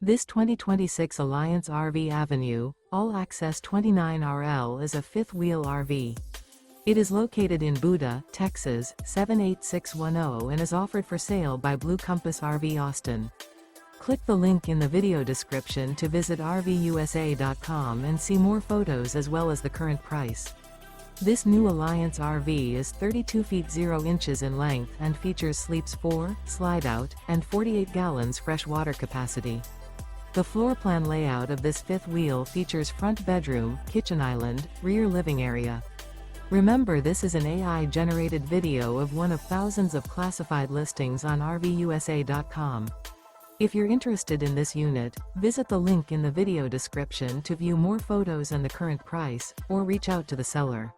This 2026 Alliance RV Avenue, all-access 29RL is a fifth-wheel RV. It is located in Buda, Texas, 78610 and is offered for sale by Blue Compass RV Austin. Click the link in the video description to visit RVUSA.com and see more photos as well as the current price. This new Alliance RV is 32 feet 0 inches in length and features sleeps 4, slide-out, and 48 gallons fresh water capacity. The floor plan layout of this fifth wheel features front bedroom, kitchen island, rear living area. Remember, this is an AI-generated video of one of thousands of classified listings on RVUSA.com. If you're interested in this unit, visit the link in the video description to view more photos and the current price, or reach out to the seller.